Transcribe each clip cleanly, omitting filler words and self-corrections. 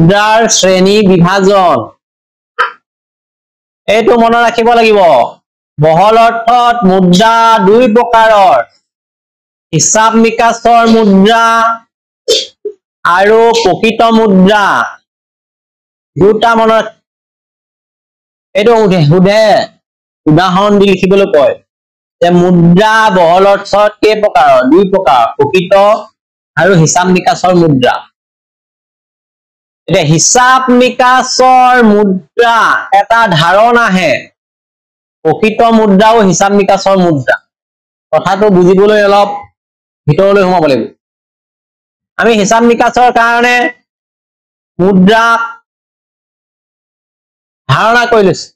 মুদ্ৰাৰ শ্ৰেণী বিভাজন এইটো মনত ৰাখিব লাগিব বহল অৰ্থত মুদ্ৰা দুই প্ৰকাৰৰ হিচাপ নিকাচৰ মুদ্ৰা আৰু প্ৰকৃত মুদ্ৰা দুটা মনত এইটো সুধে উদাহৰণ দি লিখিবলৈ কয় যে মুদ্ৰা বহল অৰ্থত কেই প্ৰকাৰৰ দুই প্ৰকাৰ প্ৰকৃত আৰু হিচাপ নিকাচৰ মুদ্ৰা এটা হিচাপ নিকাচৰ মুদ্ৰা এটা ধাৰণাহে প্ৰকৃত মুদ্ৰাও হিচাপ নিকাচৰ মুদ্ৰা কথাটো বুজিবলৈ অলপ ভিতৰলৈ সোমাব লাগিব আমি হিচাপ নিকাচৰ কাৰণে মুদ্ৰা ধাৰণা কৰি লৈছো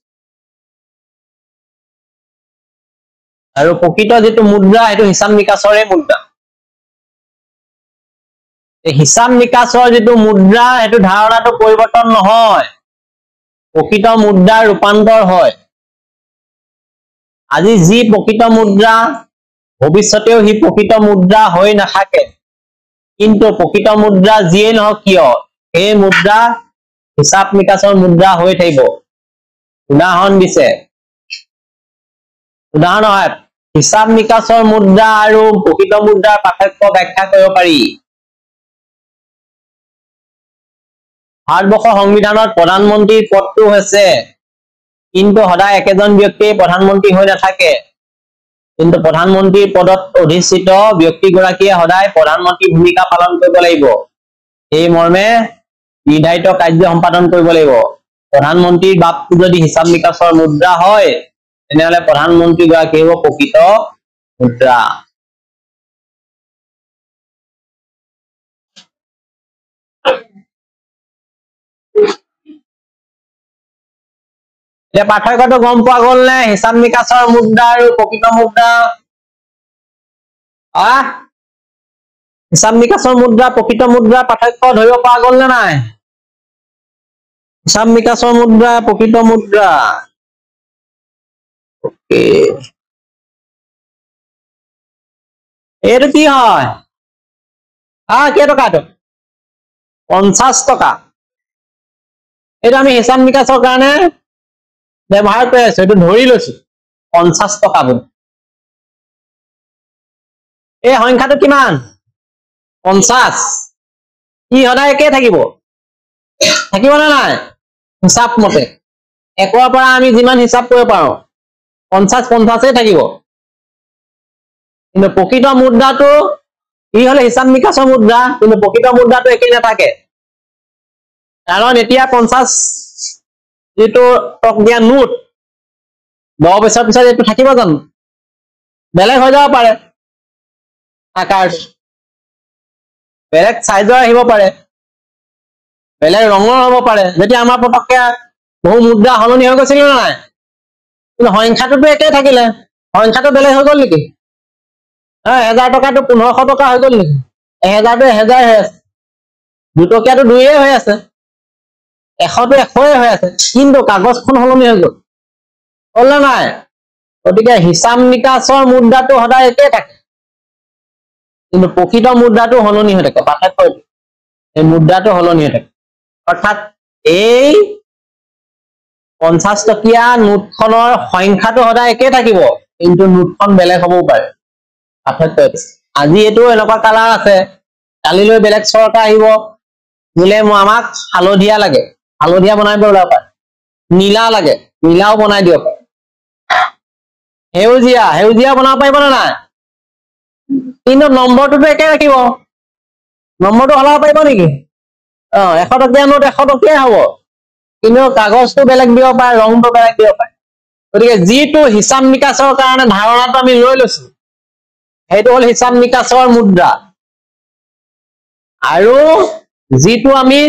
আৰু প্ৰকৃত যেটো মুদ্ৰা এটো হিচাপ নিকাচৰে মুদ্ৰা এই হিচাপ নিকাচৰ যেটো মুদ্ৰা এটো ধাৰণাটো পৰিৱৰ্তন নহয় প্ৰকৃত মুদ্ৰাৰ ৰূপান্তৰ হয় আজি যি প্ৰকৃত মুদ্ৰা ভৱিষ্যতেও হি প্ৰকৃত মুদ্ৰা হৈ নাথাকে কিন্তু প্ৰকৃত মুদ্ৰা যিয়ে নহওক কিয় এই মুদ্ৰা হিচাপ নিকাচৰ মুদ্ৰা হৈ থাকিব উদাহৰণ দিছে উদাহৰণ হয় হিচাপ নিকাচৰ মুদ্ৰা আৰু প্ৰকৃত মুদ্ৰাৰ পাৰ্থক্য ব্যাখ্যা কৰিব পাৰি ভাৰতবৰ্ষৰ সংবিধানত প্ৰধানমন্ত্ৰীৰ পদটো হৈছে কিন্তু সদায় একেজন ব্যক্তিয়ে প্ৰধানমন্ত্ৰী হৈ নাথাকে কিন্তু প্ৰধানমন্ত্ৰীৰ পদত অধিষ্ঠিত ব্যক্তিগৰাকীয়ে সদায় প্ৰধানমন্ত্ৰীৰ ভূমিকা পালন কৰিব লাগিব এই মৰ্মে নিৰ্ধাৰিত কাৰ্য সম্পাদন কৰিব লাগিব প্ৰধানমন্ত্ৰীৰ বাপটো যদি হিচাপ নিকাচৰ মুদ্ৰা হয় তেনেহলে প্ৰধানমন্ত্ৰী গৰাকী হ'ব প্ৰকৃত মুদ্ৰা এতিয়া পাৰ্থক্যটো গম পোৱা গ'ল নে হিচাপ নিকাচৰ মুদ্ৰা আৰু প্ৰকৃত মুদ্ৰা হিচাপ নিকাচৰ মুদ্ৰা প্ৰকৃত মুদ্ৰা পাৰ্থক্য ধৰিব পৰা গ'ল নে নাই হিচাপ নিকাচৰ মুদ্ৰা প্ৰকৃত মুদ্ৰা ওকে এইটো কি হয় কেই টকা এইটো 50 টকা এইটো আমি হিচাপ নিকাচৰ কাৰণে ব্যৱহাৰ কৰি আছো এইটো ধৰি লৈছো 50 টকা বুলি এই সংখ্যাটো কিমান 50 ই সদায় একে থাকিব থাকিব না নাই হিচাপ মতে একৰ পৰা আমি যিমান হিচাপ কৰিব পাৰো 50 এ থাকিব কিন্তু প্ৰকৃত মুদ্ৰাটো ই হলে হিচাপ নিকাচৰ মুদ্ৰা কিন্তু প্ৰকৃত মুদ্ৰাটো একেই নাথাকে কাৰণ এতিয়া 50 যেটো টক দিয়া নোট 10 বছৰ পিছত এটো থাকিব জানো বেলেগ হৈ যাব পাৰে আকাৰ বেলেগ সাইজৰ আহিব পাৰে বেলেগ ৰঙৰ হ'ব পাৰে যদি আমাৰ পটককে বহু মুদ্ৰা হলনি হৈ গৈছিল না নাই কিন্তু সংখ্যাটো একেই থাকিলে সংখ্যাটো বেলেগ হৈ গ'ল নেকি 1000 টকাটো 1500 টকা হৈ গ'ল নেকি 1000 টো 1000 হৈ আছে 2 টকাটো 2 এ হৈ আছে 100 টো 100 এ হৈ আছে কিন্তু কাগজখন হলনি হৈ গ'ল হ'ল নাই গতিকে হিচাপ নিকাচৰ মুদ্ৰাটো সদায় একেই থাকে কিন্তু প্ৰকৃত মুদ্ৰাটো হলনি হৈ থাকে পাৰ্থক্য এই মুদ্ৰাটো হলনি হৈ থাকে অৰ্থাৎ এই 50 টকীয়া নোটখনৰ সংখ্যাটো সদায় একেই থাকিব কিন্তু নোটখন বেলেগ হ'ব পাৰে পাৰ্থক্য আজি এটো এনেকুৱা কালাৰ আছে কালিলৈ বেলেগ চৰকাৰ আহিব বোলে আমাক হালধীয়া লাগে হালধীয়া বনাই দিব পাৰে নীলা লাগে নীলাও বনাই দিব পাৰে হেউজিয়া বনাব পাৰিব না নাই কিন্তু নম্বৰটো একে ৰাখিব নম্বৰটো হলাব পাৰিব নেকি 100 টকীয়া নোট 100 টকীয়া হ'ব কিন্তু কাগজটো বেলেগ দিব পাৰে ৰংটো বেলেগ দিব পাৰে গতিকে যিটো হিচাপ নিকাচৰ কাৰণে ধাৰণাটো আমি লৈ লৈছো সেইটো হল হিচাপ নিকাচৰ মুদ্ৰা আৰু যিটো আমি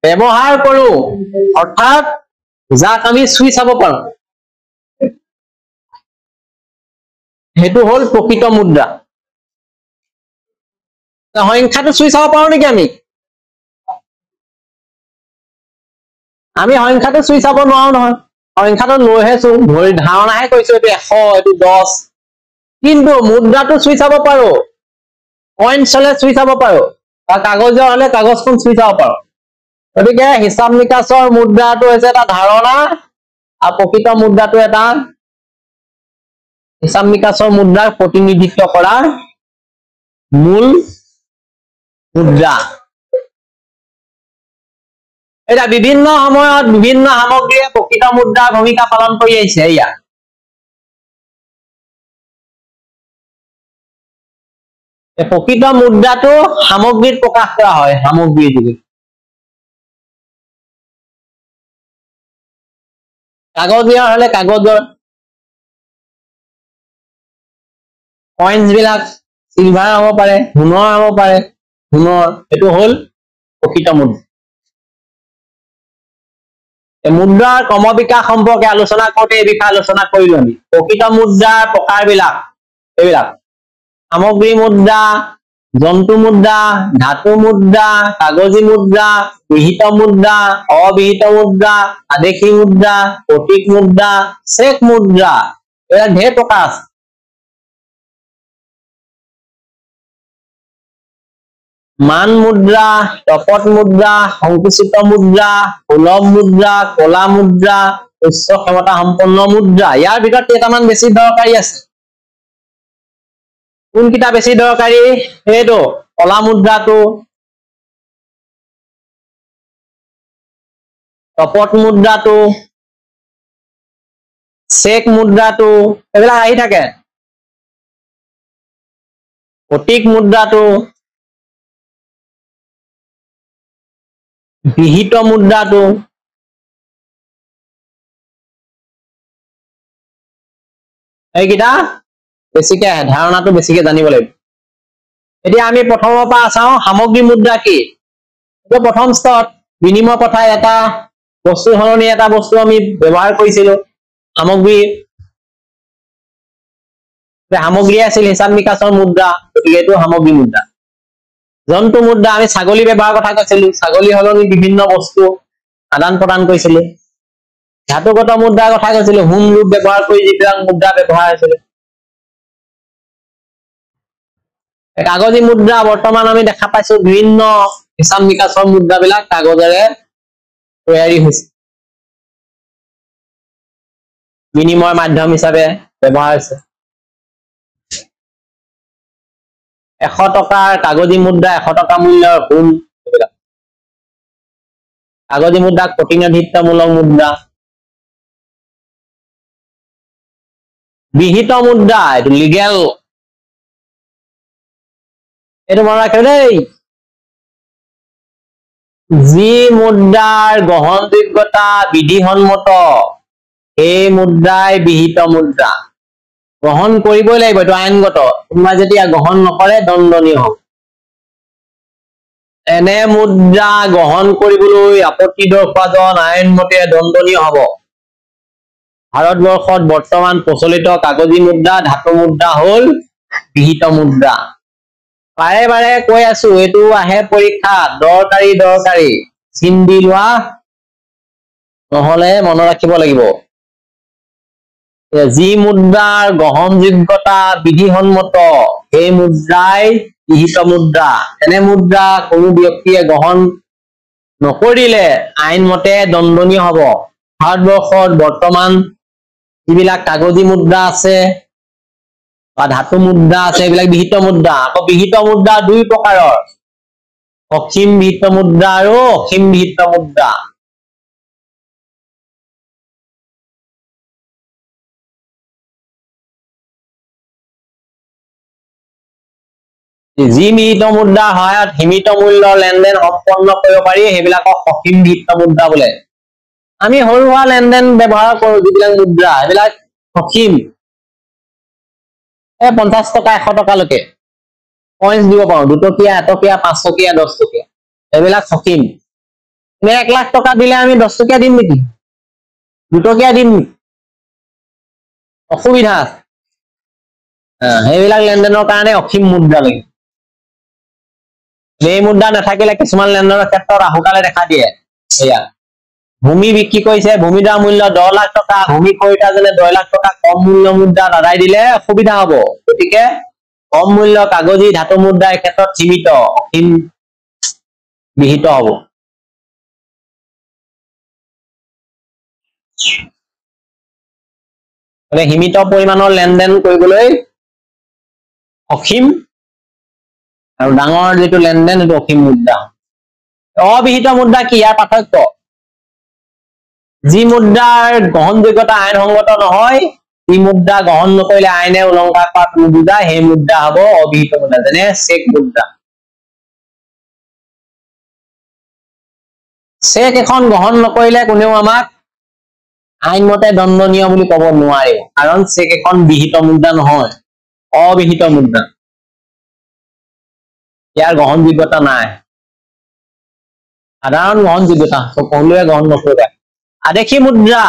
ব্যৱহাৰ কৰো অৰ্থাৎ যাক আমি চুই চাব পাৰো সেইটো হল প্ৰকৃত মুদ্ৰা সংখ্যাটো চুই চাব পাৰো নেকি আমি সংখ্যাটো চুই চাব নোৱাৰো নহয় সংখ্যাটো লৈহেছো ধৰি ধাৰণাহে কৈছো এটো 100 এটো 10 কিন্তু মুদ্ৰাটো চুই চাব পাৰো পইণ্ট চলে চুই চাব পাৰো বা কাগজৰ হলে কাগজখন চুই চাব পাৰো গতিকে হিচাপ নিকাচৰ মুদ্ৰাটো হৈছে এটা ধাৰণা আৰু প্ৰকৃত মুদ্ৰাটো এটা হিচাপ নিকাচৰ মুদ্ৰাৰ প্ৰতিনিধিত্ব কৰা মূল মুদ্ৰা। এটা বিভিন্ন সময়ত বিভিন্ন সামগ্ৰীয়ে প্ৰকৃত মুদ্ৰাৰ ভূমিকা পালন কৰি আহিছে। ইয়াত প্ৰকৃত মুদ্ৰাটো সামগ্ৰীত প্ৰকাশ কৰা হয়, সামগ্ৰীৰ যোগে। কাগজীয়া হলে কাগজৰ কইন্স বিলাক সিলভাৰ হ'ব পাৰে, সোণৰ হ'ব পাৰে, সোণৰ, এইটো হল প্ৰকৃত মুদ্ৰা। মুদ্ৰাৰ ক্ৰমবিকাশ সম্পৰ্কে আলোচনা কৰোঁতে এই বিষয়ে আলোচনা কৰিলো আমি। প্ৰকৃত মুদ্ৰাৰ প্ৰকাৰবিলাক এইবিলাক: সামগ্ৰী মুদ্ৰা, জন্তু মুদ্ৰা, ধাতু মুদ্ৰা, কাগজী মুদ্ৰা, বিহিত মুদ্ৰা, অবিহিত মুদ্ৰা, আদেশী মুদ্ৰা, প্ৰতীক মুদ্ৰা, চেক মুদ্ৰা, এইবিলাক ঢেৰ প্ৰকাৰ আছে। মান মুদ্ৰা, টপত মুদ্ৰা, সংকুচিত মুদ্ৰা, সুলভ মুদ্ৰা, কলা মুদ্ৰা, উচ্চ ক্ষমতা সম্পন্ন মুদ্ৰা। ইয়াৰ ভিতৰত কেইটামান বেছি দৰকাৰী আছে। কোনকেইটা বেছি দৰকাৰী? সেইটো কলা মুদ্ৰাটো, টপত মুদ্ৰাটো, চেক মুদ্ৰাটো, এইবিলাক আহি থাকে। প্ৰতীক মুদ্ৰাটো, বিহিত মুদ্ৰাটো, এইকেইটা বেছিকে আহে, ধাৰণাটো বেছিকে জানিব লাগিব। এতিয়া আমি প্ৰথমৰ পৰা চাওঁ সামগ্ৰী মুদ্ৰা কি। এইটো প্ৰথম স্তৰত বিনিময় প্ৰথাই এটা বস্তু সলনি এটা বস্তু আমি ব্যৱহাৰ কৰিছিলো। সামগ্ৰী আছিল হিচাপ নিকাচৰ মুদ্ৰা, গতিকে এইটো সামগ্ৰী মুদ্ৰা। জন্তু মুদ্ৰা, আমি ছাগলী ব্যৱহাৰ কথা কৈছিলো, ছাগলী সলনি বিভিন্ন বস্তু আদান প্ৰদান কৰিছিলো। ধাতুগত মুদ্ৰাৰ কথা কৈছিলো, সোণ ৰূপ ব্যৱহাৰ কৰি যিবিলাক মুদ্ৰা ব্যৱহাৰ হৈছিলে। কাগজী মুদ্ৰা, বৰ্তমান আমি দেখা পাইছো বিভিন্ন হিচাপ নিকাচৰ মুদ্ৰাবিলাক কাগজেৰে তৈয়াৰী হৈছে, বিনিময় মাধ্যম হিচাপে ব্যৱহাৰ হৈছে। 100 টকাৰ কাগজী মুদ্ৰা, 100 টকা মূল্যৰ সোণ, এইবিলাক কাগজী মুদ্ৰাক প্ৰতিনিধিত্বমূলক মুদ্ৰা। বিহিত মুদ্ৰা, এইটো লিগেল, এইটো মনত ৰাখিব দেই। যি মুদ্ৰাৰ গ্ৰহণযোগ্যতা বিধিসন্মত এই মুদ্ৰাই বিহিত মুদ্ৰা। গ্ৰহণ কৰিবই লাগিব, এইটো আইনগত। কোনোবাই যেতিয়া গ্ৰহণ নকৰে দণ্ডনীয় হ'ব। এনে মুদ্ৰা গ্ৰহণ কৰিবলৈ আপত্তি দৰ্শোৱাজন আইনমতে দণ্ডনীয় হ'ব। ভাৰতবৰ্ষত বৰ্তমান প্ৰচলিত কাগজী মুদ্ৰা, ধাতু মুদ্ৰা হল বিহিত মুদ্ৰা। বাৰে বাৰে কৈ আছো, এইটো আহে পৰীক্ষাত, দৰকাৰী চিন দি লোৱা, নহলে মনত ৰাখিব লাগিব। যি মুদ্ৰাৰ গ্ৰহণযোগ্যতা বিধিসন্মত সেই মুদ্ৰাই বিহিত মুদ্ৰা। এনে মুদ্ৰা কোনো ব্যক্তিয়ে গ্ৰহণ নকৰিলে আইনমতে দণ্ডনীয় হ'ব। ভাৰতবৰ্ষত বৰ্তমান যিবিলাক কাগজী মুদ্ৰা আছে বা ধাতু মুদ্ৰা আছে, এইবিলাক বিহিত মুদ্ৰা। আকৌ বিহিত মুদ্ৰা দুই প্ৰকাৰৰ, অসীম বিহিত মুদ্ৰা আৰু অসীম বিহিত মুদ্ৰা। যি বিহিত মুদ্ৰাৰ সহায়ত সীমিত মূল্যৰ লেনদেন সম্পন্ন কৰিব পাৰি সেইবিলাকক অসীম বিহিত মুদ্ৰা বোলে। আমি সৰু সুৰা লেনদেন ব্যৱহাৰ কৰো যিবিলাক মুদ্ৰা, এইবিলাক অসীম। 50 টকা 100 টকালৈকে কইন্স দিব পাৰো, 2 টকীয়া, 1 টকীয়া, 5 টকীয়া, 10 টকীয়া, এইবিলাক অসীম। 1 লাখ টকা দিলে আমি 10 টকীয়া দিম নেকি? 2 টকীয়া দিম নেকি? অসুবিধা আছে। সেইবিলাক লেনদেনৰ কাৰণে অসীম মুদ্ৰা লাগে। এই মুদ্ৰা নাথাকিলে কিছুমান লেনদেনৰ ক্ষেত্ৰত আহুকালে দেখা দিয়ে। এয়া ভূমি বিক্ৰী কৰিছে, ভূমিদাৰ মূল্য 10 লাখ টকা, ভূমি খৰিদাৰজনে 10 লাখ টকা কম মূল্য মুদ্ৰাত আদায় দিলে অসুবিধা হ'ব। গতিকে কম মূল্য কাগজী ধাতু মুদ্ৰাৰ ক্ষেত্ৰত সীমিত, অসীম বিহিত হ'ব। সীমিত পৰিমাণৰ লেনদেন কৰিবলৈ অসীম আৰু ডাঙৰ যেটো লেনদেন এটো অসীম মুদ্ৰা অবিহিত মুদ্ৰা কি ইয়াৰ পাৰ্থক্য যি মুদ্ৰাৰ গ্ৰহণযোগ্যতা আইনসঙ্গত নহয় এই মুদ্ৰা গ্ৰহণ নকৰিলে আইনে উলংঘা কৰাত বুজায় সেই মুদ্ৰা হ'ব অবিহিত মুদ্ৰা যেনে চেক মুদ্ৰা চেক এখন গ্ৰহণ নকৰিলে কোনেও আমাক আইনমতে দণ্ডনীয় বুলি ক'ব নোৱাৰে কাৰণ চেক এখন বিহিত মুদ্ৰা নহয় অবিহিত মুদ্ৰা ইয়াৰ গ্ৰহণযোগ্যতা নাই সাধাৰণ গ্ৰহণযোগ্যতা সকলোৱে গ্ৰহণ নকৰে আদেশী মুদ্ৰা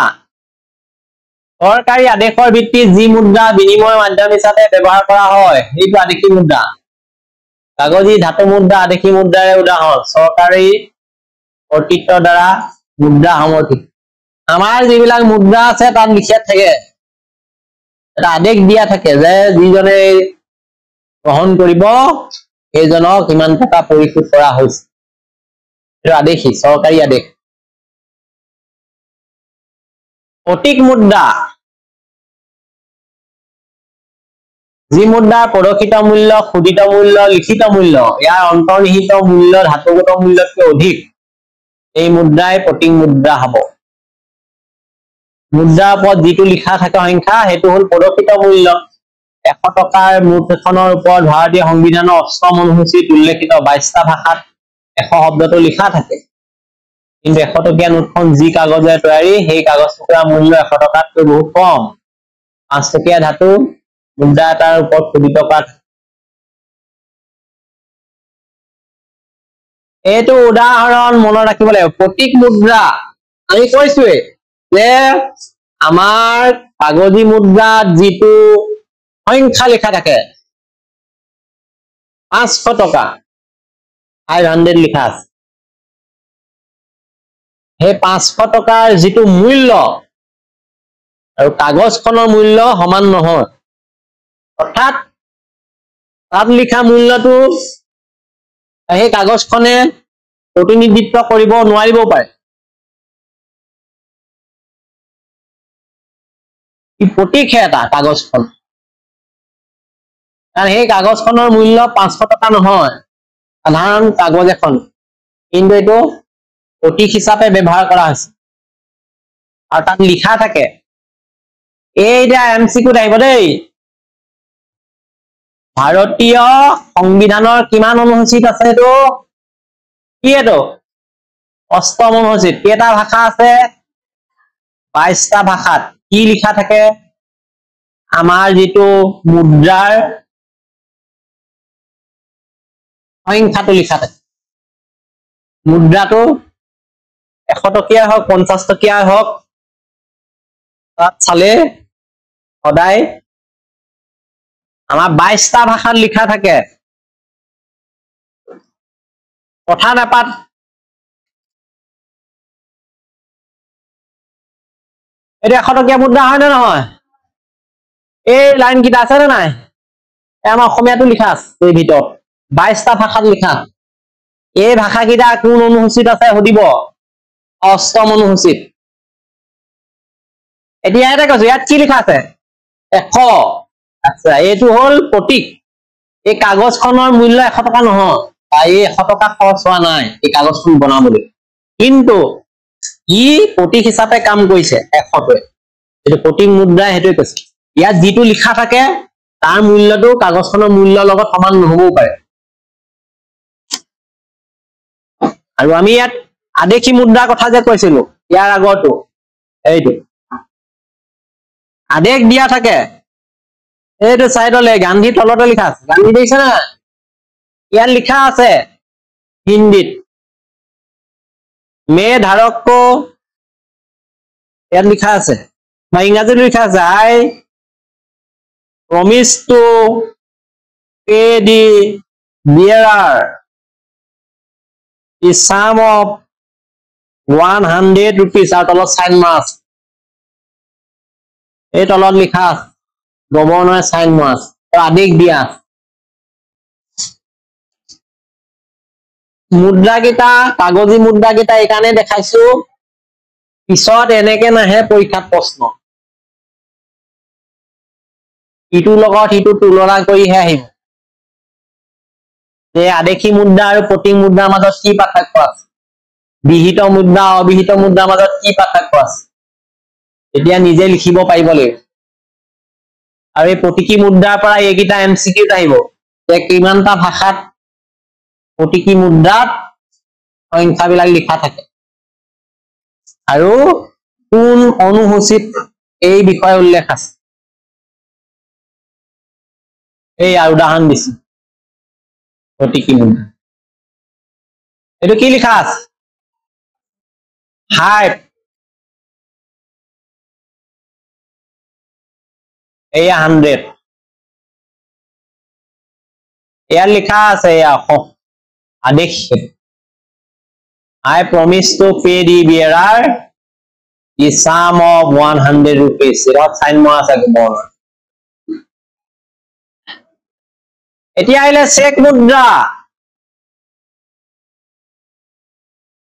সৰকাৰী আদেশৰ ভিত্তিত যি মুদ্ৰা বিনিময় মাধ্যম হিচাপে ব্যৱহাৰ কৰা হয় সেইটো আদেশী মুদ্ৰা কাগজী ধাতু মুদ্ৰা আদেশী মুদ্ৰাৰ উদাহৰণ চৰকাৰী কৰ্তৃত্বৰ দ্বাৰা মুদ্ৰা সমৰ্থিত আমাৰ যিবিলাক মুদ্ৰা আছে তাত লিখা থাকে এটা আদেশ দিয়া থাকে যে যিজনে গ্ৰহণ কৰিব সেইজনক কিমান টকা পৰিশোধ কৰা হৈছে এটা আদেশী চৰকাৰী আদেশ প্ৰতীক মুদ্ৰা যি মুদ্ৰাৰ প্ৰদৰ্শিত মূল্য খুদিত মূল্য লিখিত মূল্য ইয়াৰ অন্তৰ্নিহিত মূল্য ধাতুগত মূল্যতকৈ অধিক এই মুদ্ৰাই প্ৰতীক মুদ্ৰা হ'ব মুদ্ৰাৰ ওপৰত যিটো লিখা থাকে সংখ্যা সেইটো হ'ল প্ৰদৰ্শিত মূল্য 100 টকাৰ নোট এখনৰ ওপৰত ভাৰতীয় সংবিধানৰ 8ম অনুসূচীত উল্লেখিত 22টা ভাষাত 100 শব্দটো লিখা থাকে কিন্তু 100 টকীয়া নোটখন যি কাগজে তৈয়াৰী সেই কাগজ টুকুৰাৰ মূল্য 100 টকাতকৈ বহুত কম 5 টকীয়া ধাতু মুদ্ৰা এটাৰ ওপৰত খুদিত কৰা এইটো উদাহৰণ মনত ৰাখিব লাগিব প্ৰতীক মুদ্ৰা আমি কৈছোৱে যে আমাৰ কাগজী মুদ্ৰাত যিটো সংখ্যা লিখা থাকে 500 টকা 500 লিখা আছে সেই 500 টকাৰ যিটো মূল্য আৰু কাগজখনৰ মূল্য সমান নহয় অৰ্থাৎ তাত লিখা মূল্যটো সেই কাগজখনে প্ৰতিনিধিত্ব কৰিব নোৱাৰিব পাৰে ই প্ৰতীকহে এটা কাগজখন কাৰণ সেই কাগজখনৰ মূল্য 500 টকা নহয় সাধাৰণ কাগজ এখন কিন্তু এইটো প্ৰতীক হিচাপে ব্যৱহাৰ কৰা হৈছে আৰু তাত লিখা থাকে এইটা এমসিকিউত আহিব দেই ভাৰতীয় সংবিধানৰ কিমান অনুসূচীত আছে এটো কি এটো 8ম অনুসূচীত কেইটা ভাষা আছে 22টা ভাষাত কি লিখা থাকে আমাৰ যেটো মুদ্ৰাৰ সংখ্যাটো লিখা থাকে মুদ্ৰাটো 100 টকীয়া হোক 50 টকীয়া হোক তাত চালে সদায় আমাৰ 22টা ভাষাত লিখা থাকে কথা নাপাত এটা 100 টকীয়া মুদ্ৰা হয় না নহয় এই লাইন কিটা আছে না নাই আমাৰ অসমীয়াটো লিখা আছে এই ভিতৰত 22টা ভাষাত লিখা এই ভাষা কিটা কোন অনুসূচীত আছে হদিব 8ম অনুসূচীত এতিয়া এটা কৈছো ইয়াত কি লিখা আছে 100 আচ্ছা এইটো হল প্ৰতীক এই কাগজখনৰ মূল্য 100 টকা নহয় এই 100 টকা খৰচ হোৱা নাই এই কাগজখন বনাবলৈ কিন্তু ই প্ৰতীক হিচাপে কাম কৰিছে 100 টোৱে এটো প্ৰতীক মুদ্ৰা হেতুই কৈছে ইয়াত যেটো লিখা থাকে তাৰ মূল্যটো কাগজখনৰ মূল্যৰ লগত সমান নহবও পাৰে আৰু আমি ইয়াত আদেশী মুদ্ৰা কথা যে কৈছিলো ইয়াৰ আগতো এইটো আদেশ দিয়া থাকে এইটো সাইডলে গান্ধী তলতে লিখা আছে গান্ধী দেখিছে না ইয়াত লিখা আছে হিন্দীত মে ধাৰক কো ইয়াত লিখা আছে বা ইংৰাজীত লিখা আছে আই promise to pay the bearer the sum of 100 rupees আৰু তলত সাইন মাছ এই তলত লিখা গভৰ্ণৰে সাইন মাছ আদেশ দিয়া মুদ্ৰা কিটা কাগজী মুদ্ৰা কিটা একানে দেখাইছো পিছত এনেকে নাহে পৰীক্ষাত প্ৰশ্ন ইটোৰ লগত ইটো তুলনা কৰিহে আহিব যে আদেশী মুদ্ৰা আৰু প্ৰতীক মুদ্ৰাৰ মাজত কি পাৰ্থক্য আছে বিহিত মুদ্ৰা অবিহিত মুদ্ৰাৰ মাজত কি পাৰ্থক্য আছে এতিয়া নিজে লিখিব পাৰিব লাগিব আৰু এই প্ৰতীকী মুদ্ৰাৰ পৰা এইকেইটা এমসিকিউ আহিব যে কিমানটা ভাষাত প্ৰতীকী মুদ্ৰাত সংখ্যাবিলাক লিখা থাকে আৰু কোন অনুসূচিত এই বিষয়ে উল্লেখ আছে এই উদাহৰণ দিছে প্ৰতীকী মুদ্ৰা এইটো কি লিখা আছে হাইট এয়া 100 এয়া লিখা আছে এয়া আদেশ I promise to pay the bearer the sum of 100 rupees. What sign mo asa gumon? Eti aile check mudra.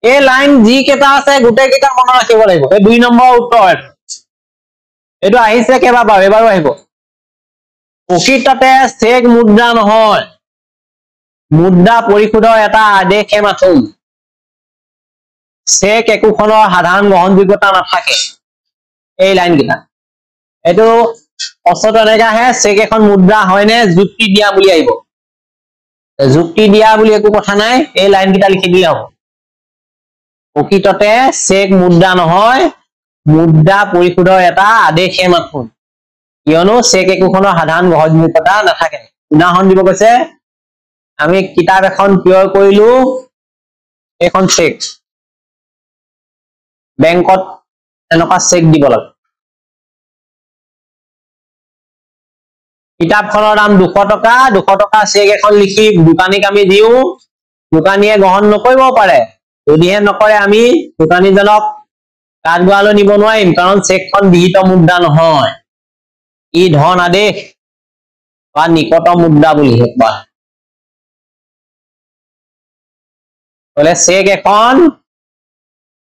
A line G keta ase gute kita mona rakhibo lagibo. E 2 number uttor. Etu ahise keba ba ebaru ahibo. Prokitate check mudra nohoy. Mudra porikhodor eta adekhe mathum. Cheque একোখনৰ সাধাৰণ গ্ৰহণযোগ্যতা নাথাকে এই line কিটা এটো অসত এনেকা হে check এখন মুদ্ৰা হয়নে যুক্তি দিয়া বুলি আইব যুক্তি দিয়া বুলি একো কথা নাই এই লাইন কিটা লিখি দিলে হ'ব প্ৰকৃততে চেক মুদ্ৰা নহয় মুদ্ৰা পৰিশোধৰ এটা আদেশে মাথো কিয়নো চেক একোখনৰ সাধাৰণ গ্ৰহণযোগ্যতা নাথাকে উদাহৰণ দিব কৈছে আমি কিতাপ এখন ক্লিয়াৰ কৰিলো এখন চেক বেংকত এনেকা চেক দিব লাগে কিতাপখনৰ দাম 200 টকা চেক এখন লিখি দোকানীক আমি দিও দোকানীয়ে গ্ৰহণ নকৰিব পাৰে যদিহে নকৰে আমি দোকানীজনক কাঠগড়ালৈ নিব নোৱাৰিম কাৰণ চেকখন বিহিত মুদ্ৰা নহয় ই ধন আদেশ বা নিকট মুদ্ৰা বুলি হেবা বলে চেক এখন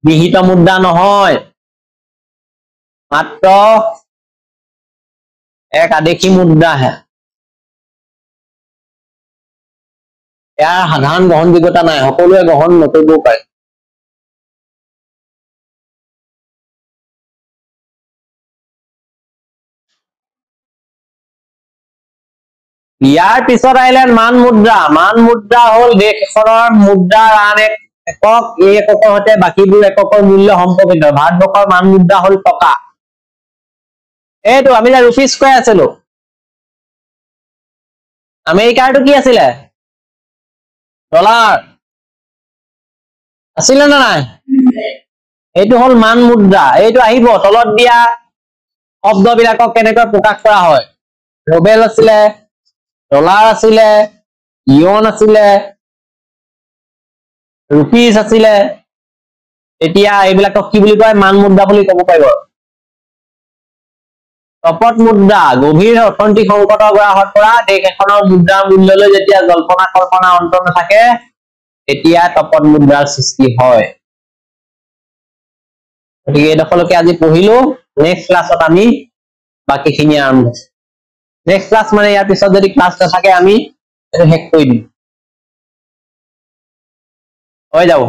বিহিত মুদ্ৰা নহয় মাত্ৰ এক আদেশী মুদ্ৰা হে ইয়াৰ সাধাৰণ গ্ৰহণযোগ্যতা নাই সকলোৱে গ্ৰহণ নকৰিব পাৰে ইয়াৰ পিছত আইলে মান মুদ্ৰা হল দেশখনৰ মুদ্ৰাৰ আন এক একক এই এককৰ হতে বাকিবোৰ এককৰ মূল্য সম্পৰ্কিত ভাৰতবৰ্ষৰ মান মুদ্ৰা হল টকা এইটো আমি যে ৰুপিস কৈ আছিলো আমেৰিকাৰটো কি আছিলে ডলাৰ আছিল না নাই এইটো হল মান মুদ্ৰা এইটো আহিব তলত দিয়া শব্দবিলাকক কেনেকৈ প্ৰকাশ কৰা হয় ৰবেল আছিলে ডলাৰ আছিলে ইয়ন আছিলে रुपीस आছিলে এতিয়া এইবিলাকক কি বুলি কয় মান মুদ্ৰা বুলি ক'ব পাৰিব তপত মুদ্ৰা গভীৰ অৰ্থনৈতিক সংকটৰ গ্ৰাহত পৰা দেশ এখনৰ মুদ্ৰা মূল্যলৈ যেতিয়া জল্পনা কল্পনা অন্ত নাথাকে তেতিয়া তপত মুদ্ৰাৰ সৃষ্টি হয় গতিকে এই দখলকে আজি পঢ়িলো নেক্সট ক্লাছত আমি বাকিখিনি আৰম্ভ নেক্সট ক্লাছ মানে ইয়াৰ পিছত যদি ক্লাছ নাথাকে আমি এটা হেক কৰি দিম হৈ যাব